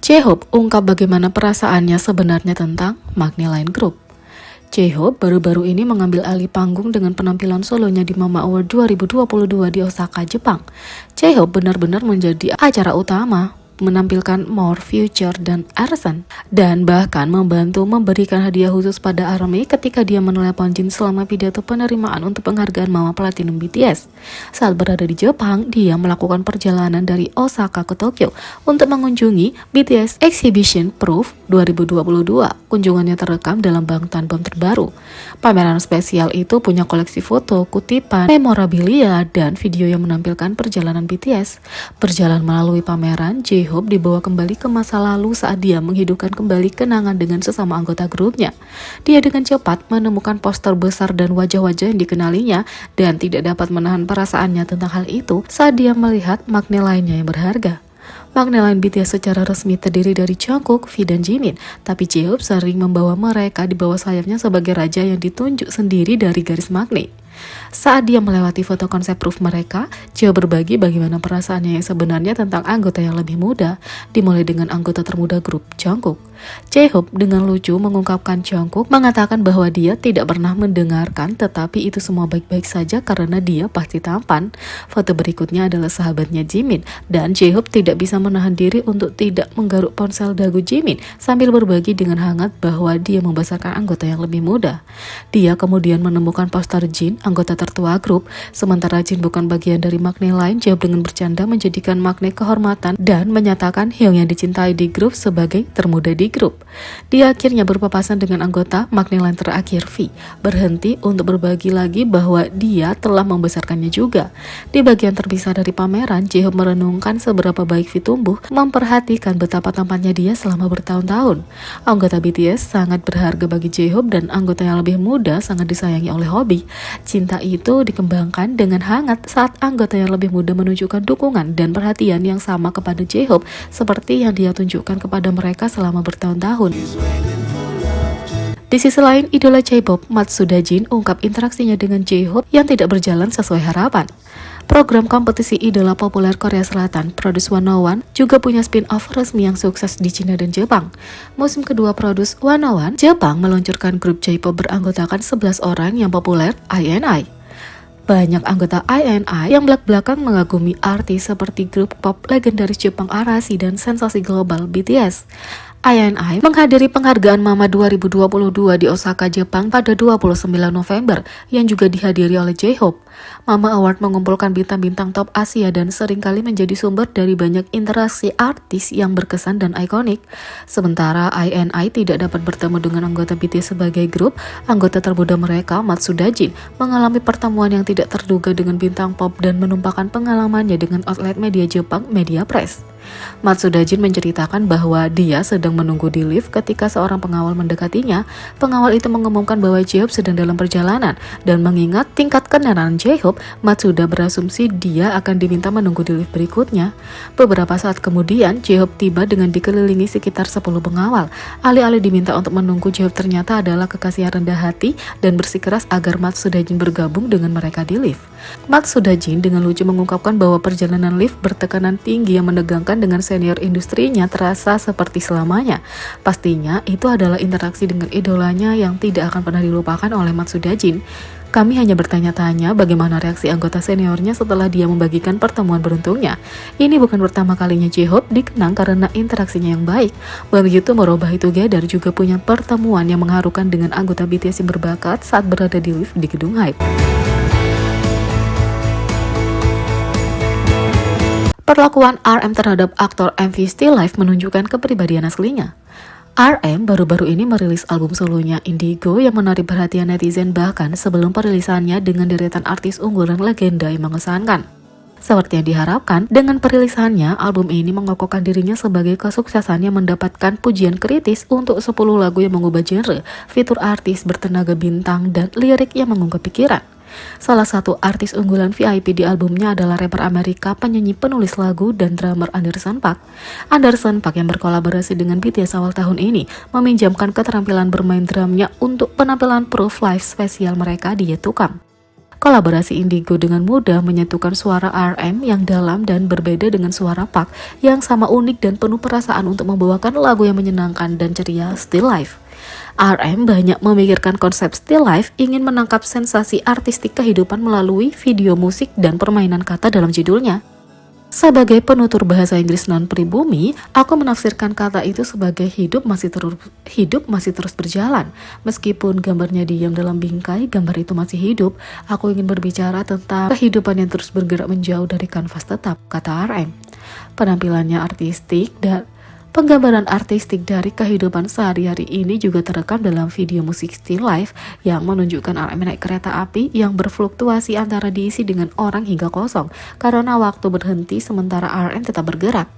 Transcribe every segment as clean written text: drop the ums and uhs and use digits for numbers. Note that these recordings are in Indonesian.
J-Hope ungkap bagaimana perasaannya sebenarnya tentang Magni Line Group. J-Hope baru-baru ini mengambil alih panggung dengan penampilan solonya di Mama Award 2022 di Osaka, Jepang. J-Hope benar-benar menjadi acara utama, menampilkan More, Future, dan Arson, dan bahkan membantu memberikan hadiah khusus pada ARMY ketika dia menelepon Jin selama pidato penerimaan untuk penghargaan Mama Platinum BTS. Saat berada di Jepang, dia melakukan perjalanan dari Osaka ke Tokyo untuk mengunjungi BTS Exhibition Proof 2022. Kunjungannya terekam dalam Bangtan Bom terbaru. Pameran spesial itu punya koleksi foto, kutipan, memorabilia, dan video yang menampilkan perjalanan BTS. Berjalan melalui pameran, J-Hope dibawa kembali ke masa lalu saat dia menghidupkan kembali kenangan dengan sesama anggota grupnya. Dia dengan cepat menemukan poster besar dan wajah-wajah yang dikenalinya dan tidak dapat menahan perasaannya tentang hal itu saat dia melihat Magni lainnya yang berharga. Magni Line BTS secara resmi terdiri dari Jungkook, V, dan Jimin, tapi J-Hope sering membawa mereka di bawah sayapnya sebagai raja yang ditunjuk sendiri dari garis magnet. Saat dia melewati foto konsep proof mereka, J-Hope berbagi bagaimana perasaannya yang sebenarnya tentang anggota yang lebih muda, dimulai dengan anggota termuda grup, Jungkook. J-Hope dengan lucu mengungkapkan Jungkook mengatakan bahwa dia tidak pernah mendengarkan, tetapi itu semua baik-baik saja karena dia pasti tampan. Foto berikutnya adalah sahabatnya Jimin, dan J-Hope tidak bisa menahan diri untuk tidak menggaruk ponsel dagu Jimin sambil berbagi dengan hangat bahwa dia membesarkan anggota yang lebih muda. Dia kemudian menemukan poster Jin, anggota tertua grup. Sementara Jin bukan bagian dari Magni Line, J-Hope dengan bercanda menjadikan magnet kehormatan dan menyatakan Hyung yang dicintai di grup sebagai termuda di grup. Dia akhirnya berpapasan dengan anggota Magni Line terakhir, V, berhenti untuk berbagi lagi bahwa dia telah membesarkannya juga. Di bagian terpisah dari pameran, J-Hope merenungkan seberapa baik V tumbuh, memperhatikan betapa tampannya dia selama bertahun-tahun. Anggota BTS sangat berharga bagi J-Hope dan anggota yang lebih muda sangat disayangi oleh Hobby. Cinta itu dikembangkan dengan hangat saat anggota yang lebih muda menunjukkan dukungan dan perhatian yang sama kepada J-Hope seperti yang dia tunjukkan kepada mereka selama bertahun-tahun. Di sisi lain, idola J-pop Matsuda Jin ungkap interaksinya dengan J-Hope yang tidak berjalan sesuai harapan. Program kompetisi idola populer Korea Selatan, Produce 101, juga punya spin-off resmi yang sukses di Cina dan Jepang. Musim kedua Produce 101, Jepang meluncurkan grup J-pop beranggotakan 11 orang yang populer, INI. Banyak anggota INI yang belak-belakan mengagumi artis seperti grup pop legendaris Jepang Arashi dan sensasi global BTS. INI menghadiri penghargaan Mama 2022 di Osaka, Jepang pada 29 November yang juga dihadiri oleh J-Hope. Mama Award mengumpulkan bintang-bintang top Asia dan seringkali menjadi sumber dari banyak interaksi artis yang berkesan dan ikonik. Sementara INI tidak dapat bertemu dengan anggota BTS sebagai grup, anggota termuda mereka, Matsuda Jin, mengalami pertemuan yang tidak terduga dengan bintang pop dan menumpahkan pengalamannya dengan outlet media Jepang, Media Press. Matsuda Jin menceritakan bahwa dia sedang menunggu di lift ketika seorang pengawal mendekatinya. Pengawal itu mengumumkan bahwa J-Hope sedang dalam perjalanan dan mengingat tingkat kenalan J-Hope, Matsuda berasumsi dia akan diminta menunggu di lift berikutnya. Beberapa saat kemudian, J-Hope tiba dengan dikelilingi sekitar 10 pengawal. Alih-alih diminta untuk menunggu, J-Hope ternyata adalah kekasih yang rendah hati dan bersikeras agar Matsuda Jin bergabung dengan mereka di lift. Matsuda Jin dengan lucu mengungkapkan bahwa perjalanan lift bertekanan tinggi yang menegangkan dengan senior industrinya terasa seperti selamanya. Pastinya itu adalah interaksi dengan idolanya yang tidak akan pernah dilupakan oleh Matsuda Jin. Kami hanya bertanya-tanya bagaimana reaksi anggota seniornya setelah dia membagikan pertemuan beruntungnya. Ini bukan pertama kalinya J-Hope dikenang karena interaksinya yang baik. Begitu Morobahi Together juga punya pertemuan yang mengharukan dengan anggota BTS yang berbakat saat berada di lift di gedung Hype. Perlakuan RM terhadap aktor MV Still Life menunjukkan kepribadian aslinya. RM baru-baru ini merilis album solonya Indigo yang menarik perhatian netizen bahkan sebelum perilisannya dengan deretan artis unggulan legenda yang mengesankan. Seperti yang diharapkan, dengan perilisannya, album ini mengokohkan dirinya sebagai kesuksesan yang mendapatkan pujian kritis untuk 10 lagu yang mengubah genre, fitur artis bertenaga bintang, dan lirik yang mengungkap pikiran. Salah satu artis unggulan VIP di albumnya adalah rapper Amerika, penyanyi, penulis lagu, dan drummer Anderson .Paak. Anderson .Paak yang berkolaborasi dengan BTS awal tahun ini meminjamkan keterampilan bermain drumnya untuk penampilan Proof Live spesial mereka di Yetukam. Kolaborasi Indigo dengan mudah menyatukan suara RM yang dalam dan berbeda dengan suara Park yang sama unik dan penuh perasaan untuk membawakan lagu yang menyenangkan dan ceria Still Life. RM banyak memikirkan konsep Still Life, ingin menangkap sensasi artistik kehidupan melalui video musik dan permainan kata dalam judulnya. Sebagai penutur bahasa Inggris non-pribumi, aku menafsirkan kata itu sebagai hidup masih terus berjalan. Meskipun gambarnya diam dalam bingkai, gambar itu masih hidup. Aku ingin berbicara tentang kehidupan yang terus bergerak menjauh dari kanvas tetap, kata RM. Penampilannya artistik dan penggambaran artistik dari kehidupan sehari-hari ini juga terekam dalam video musik Still Life yang menunjukkan RM naik kereta api yang berfluktuasi antara diisi dengan orang hingga kosong karena waktu berhenti sementara RM tetap bergerak.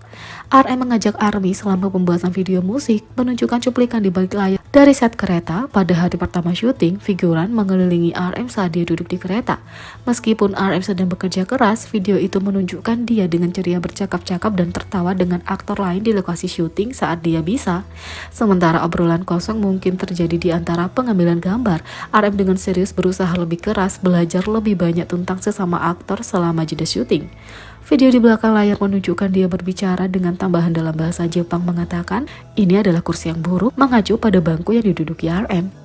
RM mengajak ARMY selama pembuatan video musik menunjukkan cuplikan di balik layar dari set kereta. Pada hari pertama syuting, figuran mengelilingi RM saat dia duduk di kereta. Meskipun RM sedang bekerja keras, video itu menunjukkan dia dengan ceria bercakap-cakap dan tertawa dengan aktor lain di lokasi syuting saat dia bisa. Sementara obrolan kosong mungkin terjadi di antara pengambilan gambar. RM dengan serius berusaha lebih keras, belajar lebih banyak tentang sesama aktor selama jeda syuting. Video di belakang layar menunjukkan dia berbicara dengan tambahan dalam bahasa Jepang mengatakan, ini adalah kursi yang buruk, mengacu pada bangku yang diduduki RM.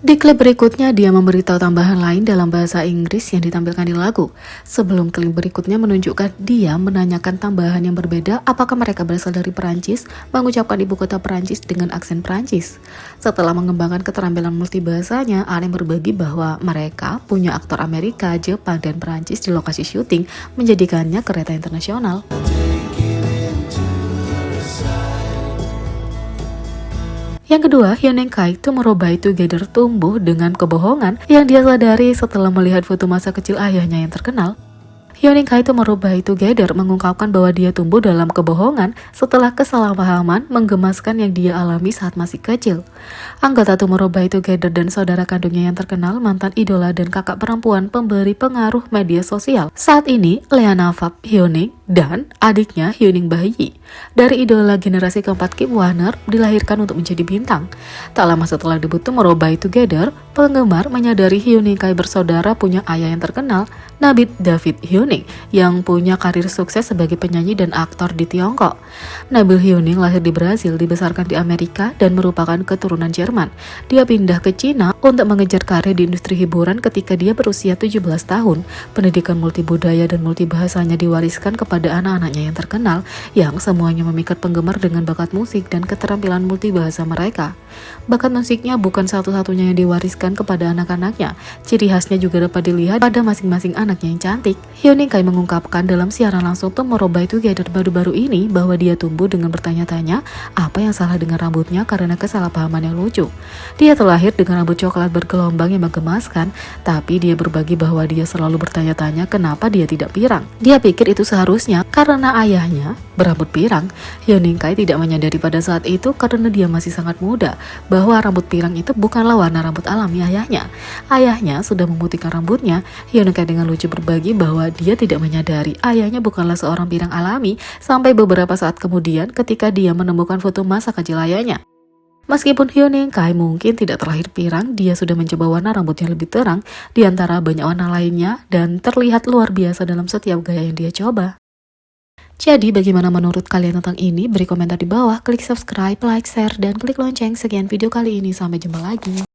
Di klip berikutnya, dia memberitahu tambahan lain dalam bahasa Inggris yang ditampilkan di lagu. Sebelum klip berikutnya menunjukkan dia menanyakan tambahan yang berbeda, apakah mereka berasal dari Perancis, mengucapkan ibu kota Perancis dengan aksen Perancis. Setelah mengembangkan keterampilan multibahasanya, RM berbagi bahwa mereka punya aktor Amerika, Jepang, dan Perancis di lokasi syuting, menjadikannya kereta internasional. Yang kedua, Hyun Kai Tomorrow by Together tumbuh dengan kebohongan yang dia sadari setelah melihat foto masa kecil ayahnya yang terkenal. Hyun Kai Tomorrow by Together mengungkapkan bahwa dia tumbuh dalam kebohongan setelah kesalahpahaman menggemaskan yang dia alami saat masih kecil. Anggota Tomorrow by Together dan saudara kandungnya yang terkenal, mantan idola dan kakak perempuan pemberi pengaruh media sosial. Saat ini, Leana Fab Hyuning dan adiknya Hyuning Bayi dari idola generasi keempat Kim Warner dilahirkan untuk menjadi bintang. Tak lama setelah debut Tomorrow by Together, penggemar menyadari Hyun Kai bersaudara punya ayah yang terkenal, Nabil David Hyuning, yang punya karir sukses sebagai penyanyi dan aktor di Tiongkok. Nabil Hyuning lahir di Brasil, dibesarkan di Amerika, dan merupakan keturunan Jerman. Dia pindah ke Cina untuk mengejar karir di industri hiburan ketika dia berusia 17 tahun. Pendidikan multibudaya dan multibahasanya diwariskan kepada anak-anaknya yang terkenal, yang semuanya memikat penggemar dengan bakat musik dan keterampilan multibahasa mereka. Bakat musiknya bukan satu-satunya yang diwariskan kepada anak-anaknya. Ciri khasnya juga dapat dilihat pada masing-masing anaknya yang cantik. Hyun Kai mengungkapkan dalam siaran langsung Tomorrow by Together baru-baru ini bahwa dia tumbuh dengan bertanya-tanya apa yang salah dengan rambutnya karena kesalahpahaman yang lucu. Dia terlahir dengan rambut coklat bergelombang yang menggemaskan, tapi dia berbagi bahwa dia selalu bertanya-tanya kenapa dia tidak pirang. Dia pikir itu seharusnya karena ayahnya berambut pirang. Hyun Kai tidak menyadari pada saat itu karena dia masih sangat muda bahwa rambut pirang itu bukanlah warna rambut alami ayahnya. Ayahnya sudah memutihkan rambutnya. Hyun Kai dengan lucu berbagi bahwa dia tidak menyadari ayahnya bukanlah seorang pirang alami sampai beberapa saat kemudian ketika dia menemukan foto masa kecil ayahnya. Meskipun Hyun Kai mungkin tidak terlahir pirang, dia sudah mencoba warna rambut yang lebih terang di antara banyak warna lainnya dan terlihat luar biasa dalam setiap gaya yang dia coba. Jadi bagaimana menurut kalian tentang ini? Beri komentar di bawah, klik subscribe, like, share, dan klik lonceng. Sekian video kali ini, sampai jumpa lagi.